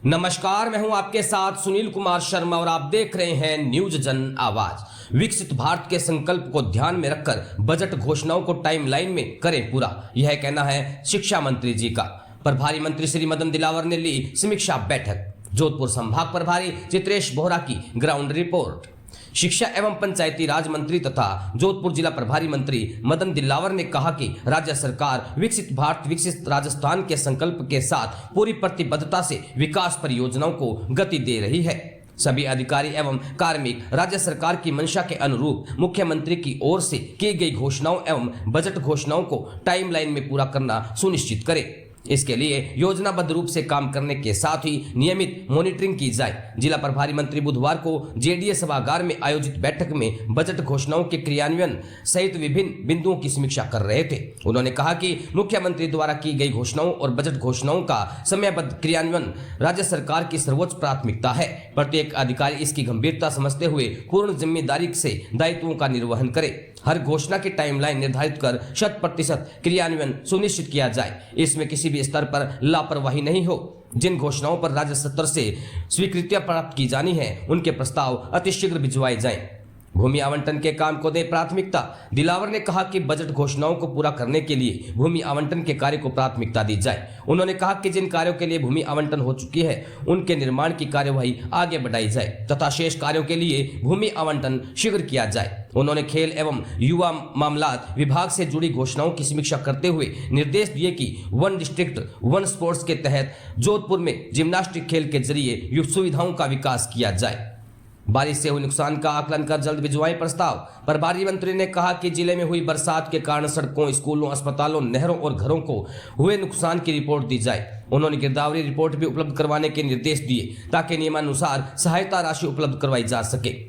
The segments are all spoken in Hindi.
नमस्कार, मैं हूं आपके साथ सुनील कुमार शर्मा और आप देख रहे हैं न्यूज जन आवाज। विकसित भारत के संकल्प को ध्यान में रखकर बजट घोषणाओं को टाइमलाइन में करें पूरा, यह कहना है शिक्षा मंत्री जी का। प्रभारी मंत्री श्री मदन दिलावर ने ली समीक्षा बैठक। जोधपुर संभाग प्रभारी चित्रेश बोहरा की ग्राउंड रिपोर्ट। शिक्षा एवं पंचायती राज मंत्री तथा जोधपुर जिला प्रभारी मंत्री मदन दिलावर ने कहा कि राज्य सरकार विकसित भारत विकसित राजस्थान के संकल्प के साथ पूरी प्रतिबद्धता से विकास परियोजनाओं को गति दे रही है। सभी अधिकारी एवं कार्मिक राज्य सरकार की मंशा के अनुरूप मुख्यमंत्री की ओर से की गई घोषणाओं एवं बजट घोषणाओं को टाइमलाइन में पूरा करना सुनिश्चित करें। इसके लिए योजनाबद्ध रूप से काम करने के साथ ही नियमित मॉनिटरिंग की जाए। जिला प्रभारी मंत्री बुधवार को जेडीए सभागार में आयोजित बैठक में बजट घोषणाओं के क्रियान्वयन सहित विभिन्न बिंदुओं की समीक्षा कर रहे थे। उन्होंने कहा कि मुख्यमंत्री द्वारा की गई घोषणाओं और बजट घोषणाओं का समयबद्ध क्रियान्वयन राज्य सरकार की सर्वोच्च प्राथमिकता है। प्रत्येक अधिकारी इसकी गंभीरता समझते हुए पूर्ण जिम्मेदारी से दायित्वों का निर्वहन करे। हर घोषणा की टाइमलाइन निर्धारित कर 100% क्रियान्वयन सुनिश्चित किया जाए। इसमें किसी भी स्तर पर लापरवाही नहीं हो। जिन घोषणाओं पर राज्य स्तर से स्वीकृतियां प्राप्त की जानी है, उनके प्रस्ताव अतिशीघ्र भिजवाए जाएं। भूमि आवंटन के काम को दे प्राथमिकता। दिलावर ने कहा कि बजट घोषणाओं को पूरा करने के लिए भूमि आवंटन के कार्य को प्राथमिकता दी जाए। उन्होंने कहा कि जिन कार्यों के लिए भूमि आवंटन हो चुकी है, उनके निर्माण की कार्यवाही आगे बढ़ाई जाए तथा शेष कार्यों के लिए भूमि आवंटन शीघ्र किया जाए। उन्होंने खेल एवं युवा मामलात विभाग से जुड़ी घोषणाओं की समीक्षा करते हुए निर्देश दिए कि वन डिस्ट्रिक्ट वन स्पोर्ट्स के तहत जोधपुर में जिम्नास्टिक खेल के जरिए युक्त सुविधाओं का विकास किया जाए। बारिश से हुए नुकसान का आकलन कर जल्द भिजवाएं प्रस्ताव। प्रभारी मंत्री ने कहा कि जिले में हुई बरसात के कारण सड़कों, स्कूलों, अस्पतालों, नहरों और घरों को हुए नुकसान की रिपोर्ट दी जाए। उन्होंने गिरदावरी रिपोर्ट भी उपलब्ध करवाने के निर्देश दिए ताकि नियमानुसार सहायता राशि उपलब्ध करवाई जा सके।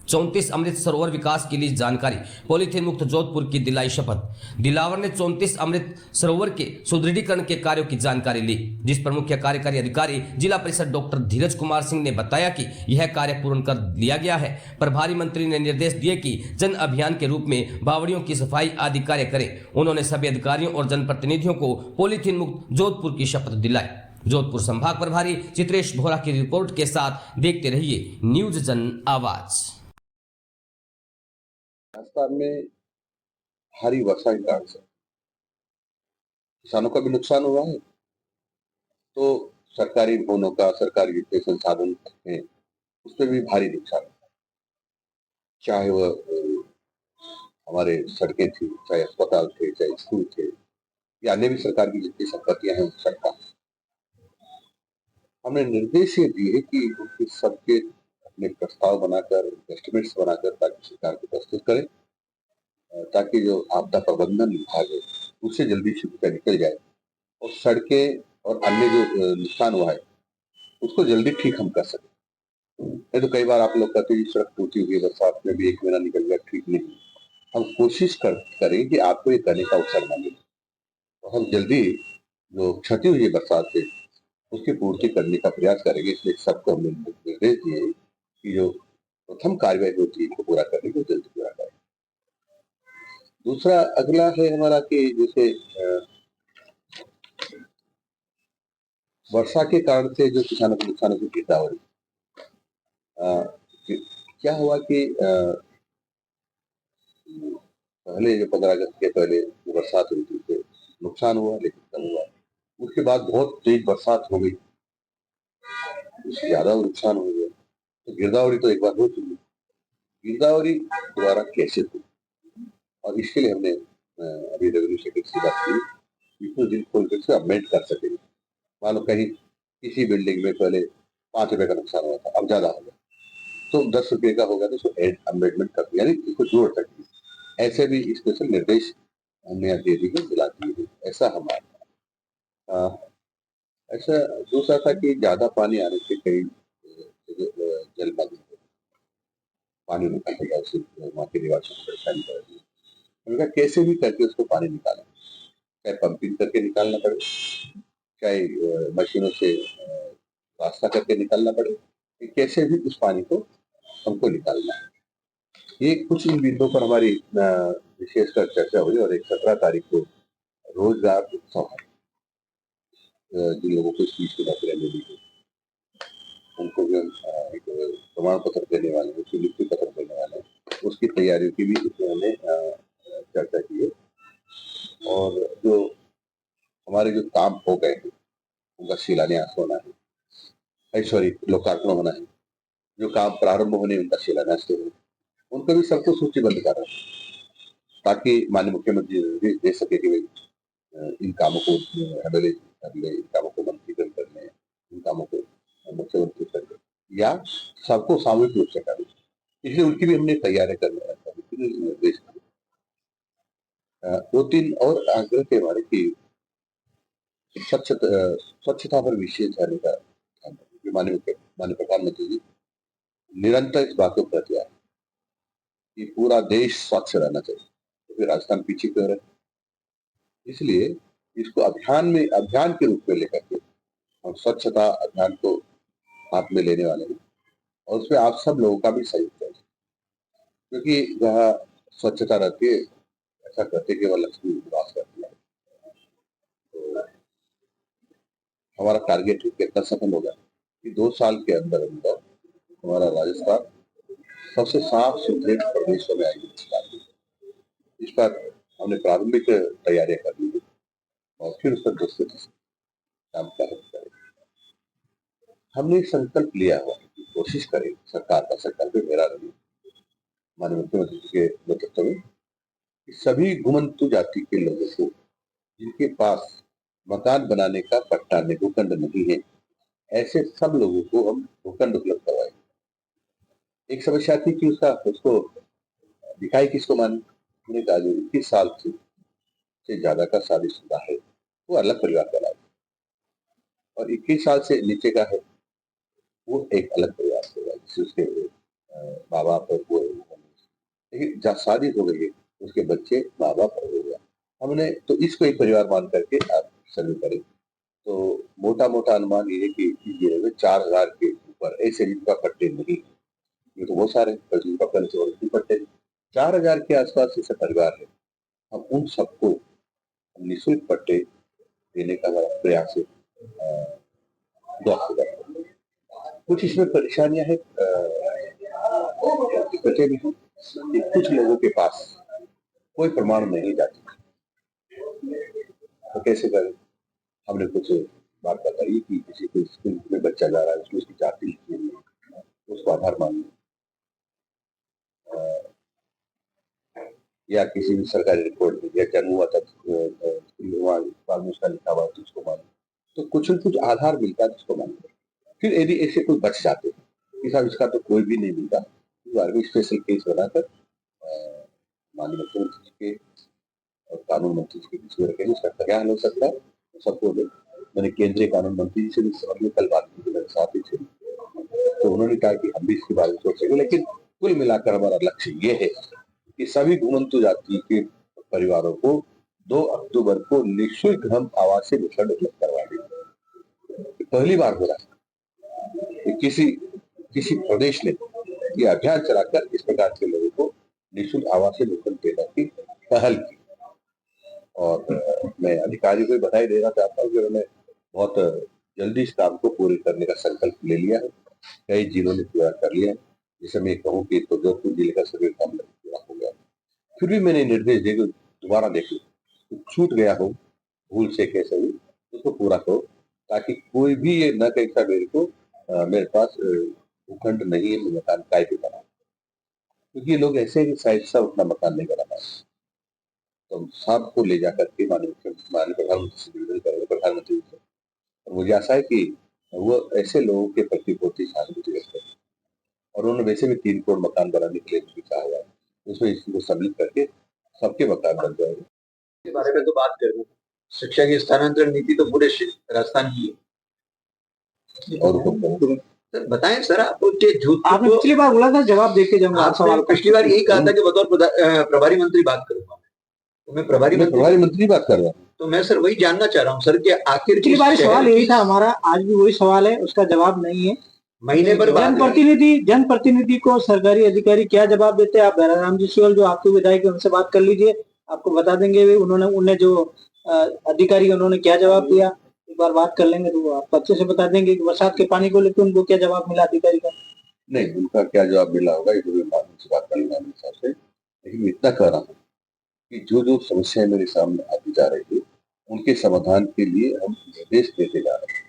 34 अमृत सरोवर विकास के लिए जानकारी, पॉलीथीन मुक्त जोधपुर की दिलाई शपथ। दिलावर ने 34 अमृत सरोवर के सुदृढ़ीकरण के कार्यों की जानकारी ली, जिस पर मुख्य कार्यकारी अधिकारी जिला परिषद डॉक्टर धीरज कुमार सिंह ने बताया कि यह कार्य पूर्ण कर लिया गया है। प्रभारी मंत्री ने निर्देश दिए कि जन अभियान के रूप में बावड़ियों की सफाई आदि कार्य करें। उन्होंने सभी अधिकारियों और जनप्रतिनिधियों को पॉलीथीन मुक्त जोधपुर की शपथ दिलाई। जोधपुर संभाग प्रभारी चित्रेश बोहरा की रिपोर्ट के साथ देखते रहिए न्यूज जन आवाज। राजस्थान में भारी वर्षा के कारण से किसानों का भी नुकसान हुआ है। तो सरकारी भवनों का, सरकारी जितने संसाधन हैं, उस पर भी भारी नुकसान हुआ। चाहे वह हमारे सड़कें थी, चाहे अस्पताल थे, चाहे स्कूल थे, या अन्य भी सरकार की जितनी संपत्तियां हैं, सरकार हमने निर्देश ये दिए कि उनके सबके अपने प्रस्ताव बनाकर, एस्टिमेट्स बनाकर ताकि सरकार को प्रस्तुत करें, ताकि जो आपदा प्रबंधन विभाग है उससे जल्दी शिकायत निकल जाए और सड़कें और अन्य जो नुकसान हुआ है उसको जल्दी ठीक हम कर सकें। नहीं तो कई बार आप लोग कहते हैं सड़क टूटी हुई है, बरसात में भी 1 महीना निकल गया, ठीक नहीं। हम कोशिश करें कि आपको ये करने का अवसर न मिले, तो हम जल्दी जो क्षति हुई है बरसात से उसकी पूर्ति करने का प्रयास करेंगे। इसलिए सबको हमने निर्देश दिए कि जो प्रथम कार्यवाही होती है इसको पूरा करने को जल्दी पूरा करें। दूसरा अगला है हमारा कि जैसे वर्षा के कारण से जो किसानों को नुकसान की गिरदावरी, क्या हुआ कि पहले जो 15 अगस्त के पहले जो बरसात हुई थी उससे नुकसान हुआ, लेकिन कम हुआ। उसके बाद बहुत तेज बरसात हो गई, उससे ज्यादा नुकसान हो गया। तो गिरदावरी तो एक बार हो चुकी, गिरदावरी दोबारा कैसे हुई, और इसके लिए हमने अभी रेवेन्यू सेक्रेटरी से बात की इसको जिल खोल से अमेंड कर सकेंगे। मान लो कहीं किसी बिल्डिंग में पहले 5 रुपए का नुकसान हुआ था, अब ज्यादा हो गया तो 10 रुपए का होगा, तो इसको अमेंडमेंट कर दिया, यानी इसको जोड़ सकते हैं। ऐसे भी स्पेशल निर्देश हमने यहाँ दे दिए, दिला दिए। ऐसा हमारा ऐसा दूसरा था कि ज्यादा पानी आने से कई जलमग्न पानी निकलेगा, उससे वहाँ के निवासियों को परेशानी पड़ेगी। उनका कैसे भी करके उसको पानी निकालें, चाहे पंपिंग करके निकालना पड़े, चाहे मशीनों से रास्ता करके निकालना पड़े, कैसे भी उस पानी को हमको निकालना है। ये कुछ इन बिंदुओं पर हमारी विशेषकर चर्चा हुई। और एक 17 तारीख को रोजगार उत्सव है, जिन लोगों को इस चीज की नौकरियां मिली है उनको भी हम एक प्रमाण पत्र देने वाले हैं, उसकी नियुक्ति पत्र देने वाले हैं, उसकी तैयारियों की भी इसमें हमने चर्चा की है। और जो हमारे जो काम हो गए हैं उनका शिलान्यास होना है, लोकार्पण होना है, जो काम प्रारंभ होने उनका शिलान्यास होना, उनको भी सबको सूचीबद्ध कर रहे हैं ताकि माननीय मुख्यमंत्री भी दे सके कि इन कामों को एमएलए कर ले, इन कामों को मंत्रीगण कर ले, इन कामों को मुख्यमंत्री कर ले, या सबको सामूहिक रूप से कर ले। इसलिए उनकी भी हमने तैयारी करने निर्देश दिए। 2-3 और आग्रह थे हमारे की स्वच्छता पर विशेष ध्यान का माननीय प्रधानमंत्री जी निरंतर इस बात को कहते हैं कि पूरा देश स्वच्छ रहना चाहिए, क्योंकि राजस्थान पीछे क्यों रहे, इसलिए इसको अभियान के रूप में लेकर के हम स्वच्छता अभियान को हाथ में लेने वाले हैं और उसमें आप सब लोगों का भी सहयोग चाहिए, क्योंकि जहाँ स्वच्छता रहती है ऐसा कहते केवल लक्ष्मी निवास करती है। तो हमारा टारगेट कितना सफल होगा कि 2 साल के अंदर अंदर हमारा राजस्थान सबसे साफ सुथरे प्रदेशों में आएगी। इस पर हमने प्रारंभिक तैयारियां कर ली और फिर उस पर विस्तृत काम करें। हमने संकल्प लिया हुआ कि कोशिश करें, सरकार का संकल्प मेरा नहीं, माननीय मुख्यमंत्री जी के नेतृत्व में, कि सभी घुमंतु जाति के लोगों को जिनके पास मकान बनाने का पट्टा नहीं, भूखंड नहीं है, ऐसे सब लोगों को हम भूखंड उपलब्ध करवाएं। एक समस्या थी कि उसको दिखाई किसको माने, हमने कहा जो 21 साल से ज्यादा का शादीशुदा है वो अलग परिवार का लाए, और 21 साल से नीचे का है वो एक अलग परिवार से होगा, जिससे उसके माँ बाप और वो, लेकिन जहाँ शादी हो गई है उसके बच्चे माँ बाप हो गया, हमने तो इसको एक परिवार मान करके आप सर्वे करें। तो मोटा मोटा अनुमान ये है कि 4,000 के ऊपर ऐसे जिनका पट्टे नहीं, ये तो बहुत सारे जिनका पहले से और पट्टे 4,000 के आसपास ऐसे परिवार है, हम उन सबको निःशुल्क पट्टे देने का हमारा प्रयास है। कुछ इसमें परेशानियां हैं, दिक्कतें भी हैं, कुछ लोगों के पास कोई प्रमाण नहीं जाती, तो कैसे करें। हमने कुछ बात बताई कि किसी को स्कूल में बच्चा जा रहा है, उसमें उसकी जाति लिखी हुई है, उसको आधार मांगे, या किसी भी सरकारी रिपोर्ट में या जन्म हुआ था उसका लिखा हुआ तो उसको मांगे, तो कुछ आधार मिलता है जिसको मांगे। फिर यदि ऐसे कोई बच जाते हैं कि साहब इसका तो कोई भी नहीं मिलता, इस बार भी स्पेशल केस बनाकर माननीय मुख्यमंत्री जी के और कानून मंत्री जी के बीच में रखेंगे, उसका क्या हल हो सकता है सबको। मैंने केंद्रीय कानून मंत्री जी से भी हमने कल बात की, मेरे साथ ही थे, तो उन्होंने कहा कि हम भी इसके बारे में सोचेंगे, लेकिन कुल मिलाकर हमारा लक्ष्य ये है कि सभी घुमंतु जाति के परिवारों को 2 अक्टूबर को निःशुल्क हम आवासीय भूखंड उपलब्ध करवा देंगे। पहली बार हो रहा है कि किसी प्रदेश ने ये अभियान चलाकर इस प्रकार के लोगों को निःशुल्क आवासीय भूखंड देने की पहल की, और मैं अधिकारियों को बधाई देना चाहता हूँ कि उन्होंने बहुत जल्दी इस काम को पूरे करने का संकल्प ले लिया है। कई जिलों ने पूरा कर लिया है, जैसे मैं कहूँ कि तो जोधपुर जिले का सभी काम पूरा हो गया। फिर भी मैंने निर्देश दिए कि दोबारा देखो, तो छूट गया हो भूल से कैसे भी उसको पूरा करो, ताकि कोई भी ये न कहे था मेरे पास भूखंड नहीं है, मकान काय पे बना, क्योंकि ये लोग ऐसे ही शायद सब अपना मकान नहीं बना पाए। तो हम सबको ले जाकर के माननीय प्रधानमंत्री से निवेदन करेंगे, प्रधानमंत्री से, और मुझे आशा है कि वो ऐसे लोगों के प्रति बहुत ही सहानुभूति व्यक्त करें, और उन्होंने वैसे भी 3 करोड़ मकान बनाने के लिए भी कहा हुआ है, उसमें इसको सम्मिलित करके सबके मकान बन जाएंगे। इस बारे में तो बात करें, शिक्षा की स्थानांतरण नीति तो पूरे राजस्थान की है। और सर बताएं सर, आपको झूठ आपने पिछली बार बोला था जवाब देके जाऊंगा, आपने पिछली बार यही कहा था कि बतौर प्रभारी मंत्री बात करूंगा, तो मैं प्रभारी मंत्री बात कर रहा हूँ, तो मैं सर वही जानना चाह रहा हूँ सर कि आखिर पिछली बार सवाल यही था हमारा, आज भी वही सवाल है, उसका जवाब नहीं है। महीने पर जनप्रतिनिधि को सरकारी अधिकारी क्या जवाब देते हैं? आप राम जी सिवल जो आपके विधायक है उनसे बात कर लीजिए, आपको बता देंगे उन्होंने जो अधिकारी उन्होंने क्या जवाब दिया। बार बात कर लेंगे तो वो आपको अच्छे से बता देंगे कि बरसात के पानी को लेकर उनको क्या जवाब मिला अधिकारी का। नहीं, उनका क्या जवाब मिला होगा ये तो मैं बाद में से बात कर लूंगा मेरे हिसाब से, लेकिन इतना कह रहा हूँ कि जो जो समस्याएं मेरे सामने आती जा रही है उनके समाधान के लिए हम निर्देश देते जा रहे हैं।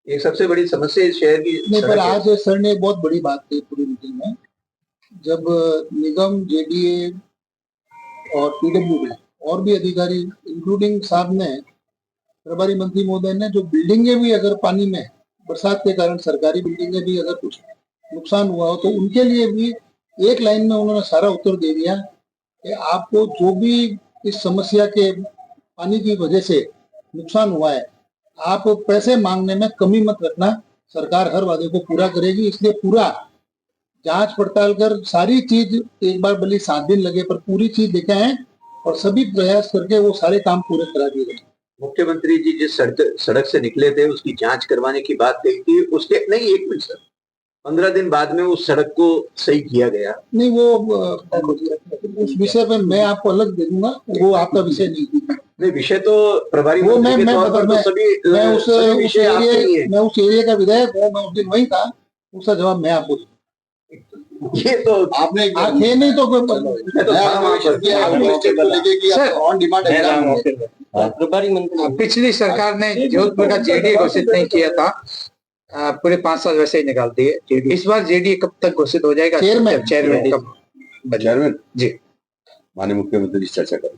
एक सबसे बड़ी समस्या इस शहर की नहीं, पर सड़क है। आज सर ने एक बहुत बड़ी बात कही पूरी मीटिंग में, जब निगम, जेडीए और पीडब्ल्यूडी और भी अधिकारी इंक्लूडिंग साहब ने, प्रभारी मंत्री महोदय ने, जो बिल्डिंगें भी अगर पानी में बरसात के कारण सरकारी बिल्डिंगें भी अगर कुछ नुकसान हुआ हो तो उनके लिए भी एक लाइन में उन्होंने सारा उत्तर दे दिया कि आपको जो भी इस समस्या के पानी की वजह से नुकसान हुआ है, आप पैसे मांगने में कमी मत रखना, सरकार हर वादे को पूरा करेगी। इसलिए पूरा जांच पड़ताल कर सारी चीज, एक बार भले 7 दिन लगे पर पूरी चीज देखा है और सभी प्रयास करके वो सारे काम पूरे करा दिए गए। मुख्यमंत्री जी जिस सड़क से निकले थे उसकी जांच करवाने की बात कही थी, उसके नहीं, एक मिनट सर, 15 दिन बाद में उस सड़क को सही किया गया। नहीं, वो उस विषय पे मैं आपको अलग दे दूंगा, वो आपका विषय नहीं। नहीं, विषय तो प्रभारी वो मंत्री के तौर पर तो सभी मैं उस विषय आपके ही है। मैं उस एरिया का विधायक हूँ, मैं उस दिन वहीं था, उसका जवाब मैं आपको दूंगा। ये तो आपने आप थे नहीं तो मैं तो था वहाँ पर। प्रभारी मंत्री पिछली सरकार ने जोधपुर का जेडीए घोषित नहीं किया था, पूरे 5 साल वैसे ही निकाल दिए। इस बार जेडीए कब तक घोषित हो जाएगा? चेयरमैन कब? चेयरमैन जी, माननीय मुख्यमंत्री जी चर्चा करें।